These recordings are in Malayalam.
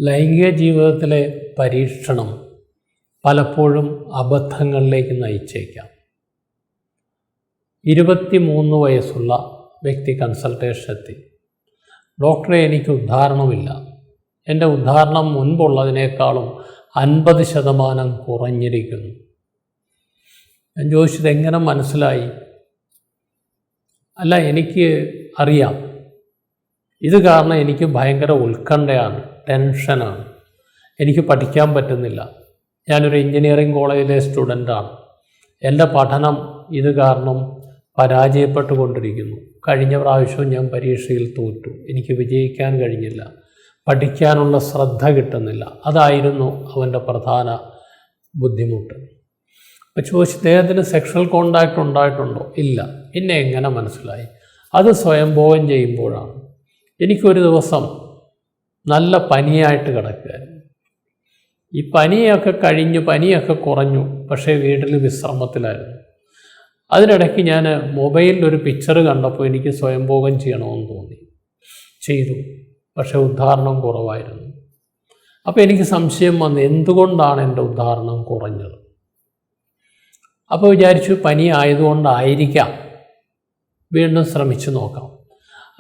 ലൈംഗിക ജീവിതത്തിലെ പരീക്ഷണം പലപ്പോഴും അബദ്ധങ്ങളിലേക്ക് നയിച്ചേക്കാം. 23 വയസ്സുള്ള വ്യക്തി കൺസൾട്ടേഷൻ എത്തി. ഡോക്ടറെ, എനിക്ക് ഉദ്ധാരണമില്ല. എൻ്റെ ഉദ്ധാരണം മുൻപുള്ളതിനേക്കാളും 50% കുറഞ്ഞിരിക്കുന്നു. ഞാൻ ചോദിച്ചത് എങ്ങനെ മനസ്സിലായി? അല്ല, എനിക്ക് അറിയാം. ഇത് കാരണം എനിക്ക് ഭയങ്കര ഉത്കണ്ഠയാണ്, ടെൻഷനാണ്. എനിക്ക് പഠിക്കാൻ പറ്റുന്നില്ല. ഞാനൊരു എഞ്ചിനീയറിംഗ് കോളേജിലെ സ്റ്റുഡൻ്റാണ്. എൻ്റെ പഠനം ഇത് കാരണം പരാജയപ്പെട്ടുകൊണ്ടിരിക്കുന്നു. കഴിഞ്ഞ പ്രാവശ്യവും ഞാൻ പരീക്ഷയിൽ തോറ്റു. എനിക്ക് വിജയിക്കാൻ കഴിഞ്ഞില്ല. പഠിക്കാനുള്ള ശ്രദ്ധ കിട്ടുന്നില്ല. അതായിരുന്നു അവൻ്റെ പ്രധാന ബുദ്ധിമുട്ട്. അപ്പോൾ ചോദിച്ചു, അദ്ദേഹത്തിന് സെക്ഷൽ കോണ്ടാക്റ്റ് ഉണ്ടായിട്ടുണ്ടോ? ഇല്ല. പിന്നെ എങ്ങനെ മനസ്സിലായി? അത് സ്വയംഭോഗം ചെയ്യുമ്പോഴാണ്. എനിക്കൊരു ദിവസം നല്ല പനിയായിട്ട് കിടക്കുകയായിരുന്നു. ഈ പനിയൊക്കെ കഴിഞ്ഞു, പനിയൊക്കെ കുറഞ്ഞു. പക്ഷേ വീട്ടിൽ വിശ്രമത്തിലായിരുന്നു. അതിനിടയ്ക്ക് ഞാൻ മൊബൈലിൽ ഒരു പിക്ചർ കണ്ടപ്പോൾ എനിക്ക് സ്വയംഭോഗം ചെയ്യണമെന്ന് തോന്നി. ചെയ്തു. പക്ഷേ ഉദ്ധാരണം കുറവായിരുന്നു. അപ്പോൾ എനിക്ക് സംശയം വന്നു, എന്തുകൊണ്ടാണ് എൻ്റെ ഉദ്ധാരണം കുറഞ്ഞത്? അപ്പോൾ വിചാരിച്ചു പനി ആയതുകൊണ്ടായിരിക്കാം, വീണ്ടും ശ്രമിച്ചു നോക്കാം.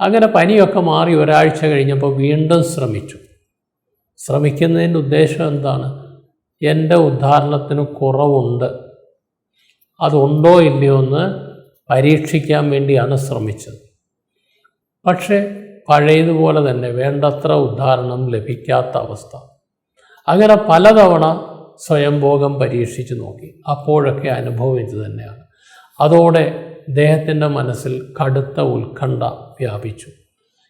അങ്ങനെ പനിയൊക്കെ മാറി ഒരാഴ്ച കഴിഞ്ഞപ്പോൾ വീണ്ടും ശ്രമിച്ചു. ശ്രമിക്കുന്നതിൻ്റെ ഉദ്ദേശം എന്താണ്? എൻ്റെ ഉദ്ധാരണത്തിന് കുറവുണ്ട്, അതുണ്ടോ ഇല്ലയോ എന്ന് പരീക്ഷിക്കാൻ വേണ്ടിയാണ് ശ്രമിച്ചത്. പക്ഷേ പഴയതുപോലെ തന്നെ വേണ്ടത്ര ഉദ്ധാരണം ലഭിക്കാത്ത അവസ്ഥ. അങ്ങനെ പലതവണ സ്വയംഭോഗം പരീക്ഷിച്ച് നോക്കി. അപ്പോഴൊക്കെ അനുഭവം ഇത് തന്നെയാണ്. അതോടെ അദ്ദേഹത്തിൻ്റെ മനസ്സിൽ കടുത്ത ഉത്കണ്ഠ വ്യാപിച്ചു.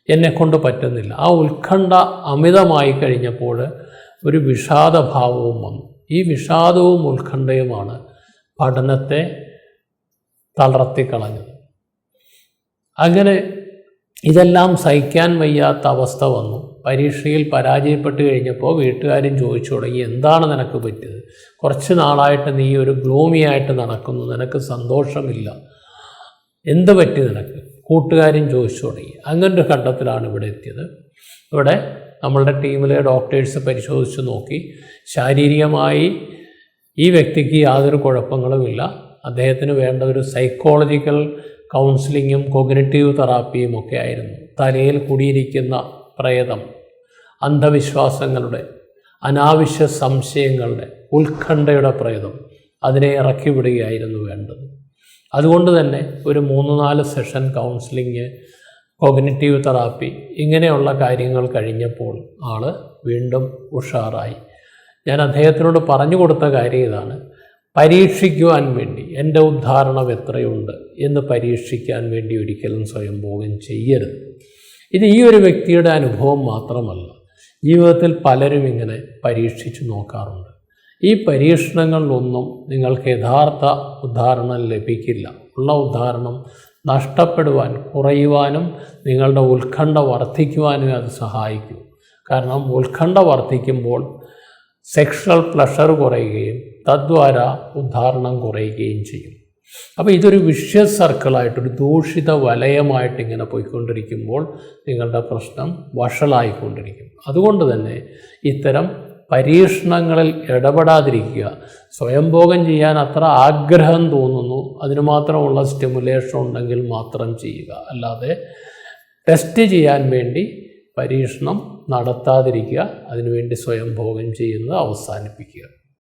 എന്നെക്കൊണ്ട് പറ്റുന്നില്ല. ആ ഉത്കണ്ഠ അമിതമായി കഴിഞ്ഞപ്പോൾ ഒരു വിഷാദഭാവവും വന്നു. ഈ വിഷാദവും ഉത്കണ്ഠയുമാണ് പഠനത്തെ തളർത്തിക്കളഞ്ഞത്. അങ്ങനെ ഇതെല്ലാം സഹിക്കാൻ വയ്യാത്ത അവസ്ഥ വന്നു. പരീക്ഷയിൽ പരാജയപ്പെട്ട് കഴിഞ്ഞപ്പോൾ വീട്ടുകാരും ചോദിച്ചു തുടങ്ങി, എന്താണ് നിനക്ക് പറ്റിയത്? കുറച്ച് നാളായിട്ട് നീ ഒരു ഗ്ലൂമിയായിട്ട് നടക്കുന്നു, നിനക്ക് സന്തോഷമില്ല, എന്ത് പറ്റി നിനക്ക്? കൂട്ടുകാരും ചോദിച്ചു തുടങ്ങി. അങ്ങനൊരു ഘട്ടത്തിലാണ് ഇവിടെ എത്തിയത്. ഇവിടെ നമ്മളുടെ ടീമിലെ ഡോക്ടേഴ്സ് പരിശോധിച്ച് നോക്കി. ശാരീരികമായി ഈ വ്യക്തിക്ക് യാതൊരു കുഴപ്പങ്ങളുമില്ല. അദ്ദേഹത്തിന് വേണ്ട ഒരു സൈക്കോളജിക്കൽ കൗൺസിലിങ്ങും കോഗ്നിറ്റീവ് തെറാപ്പിയും ഒക്കെ ആയിരുന്നു. തലയിൽ കുടിയിരിക്കുന്ന പ്രേതം, അന്ധവിശ്വാസങ്ങളുടെ, അനാവശ്യ സംശയങ്ങളുടെ, ഉത്കണ്ഠയുടെ പ്രേതം, അതിനെ ഇറക്കി വിടുകയായിരുന്നു വേണ്ടത്. അതുകൊണ്ട് തന്നെ ഒരു 3-4 സെഷൻ കൗൺസിലിങ്, കോഗ്നിറ്റീവ് തെറാപ്പി, ഇങ്ങനെയുള്ള കാര്യങ്ങൾ കഴിഞ്ഞപ്പോൾ ആൾ വീണ്ടും ഉഷാറായി. ഞാൻ അദ്ദേഹത്തിനോട് പറഞ്ഞു കൊടുത്ത കാര്യം ഇതാണ്: പരീക്ഷിക്കുവാൻ വേണ്ടി എൻ്റെ ഉദ്ധാരണം എത്രയുണ്ട് എന്ന് പരീക്ഷിക്കാൻ വേണ്ടി ഒരിക്കലും സ്വയംഭോഗം ചെയ്യരുത്. ഇത് ഈ ഒരു വ്യക്തിയുടെ അനുഭവം മാത്രമല്ല, ജീവിതത്തിൽ പലരും ഇങ്ങനെ പരീക്ഷിച്ചു നോക്കാറുണ്ട്. ഈ പരീക്ഷണങ്ങളിലൊന്നും നിങ്ങൾക്ക് യഥാർത്ഥ ഉദ്ധാരണം ലഭിക്കില്ല. ഉള്ള ഉദ്ധാരണം നഷ്ടപ്പെടുവാൻ, കുറയുവാനും നിങ്ങളുടെ ഉത്കണ്ഠ വർദ്ധിക്കുവാനും അത് സഹായിക്കും. കാരണം ഉത്കണ്ഠ വർദ്ധിക്കുമ്പോൾ സെക്ഷൽ പ്ലഷർ കുറയുകയും തദ്വാര ഉദ്ധാരണം കുറയുകയും ചെയ്യും. അപ്പോൾ ഇതൊരു വിഷ്യസ് സർക്കിളായിട്ടൊരു ദൂഷിത വലയമായിട്ട് ഇങ്ങനെ പോയിക്കൊണ്ടിരിക്കുമ്പോൾ നിങ്ങളുടെ പ്രശ്നം വഷളായിക്കൊണ്ടിരിക്കും. അതുകൊണ്ട് തന്നെ ഇത്തരം പരീക്ഷണങ്ങളിൽ ഇടപെടാതിരിക്കുക. സ്വയംഭോഗം ചെയ്യാൻ അത്ര ആഗ്രഹം തോന്നുന്നു, അതിന് മാത്രമുള്ള സ്റ്റിമുലേഷൻ ഉണ്ടെങ്കിൽ മാത്രം ചെയ്യുക. അല്ലാതെ ടെസ്റ്റ് ചെയ്യാൻ വേണ്ടി പരീക്ഷണം നടത്താതിരിക്കുക. അതിനുവേണ്ടി സ്വയംഭോഗം ചെയ്യുന്നത് അവസാനിപ്പിക്കുക.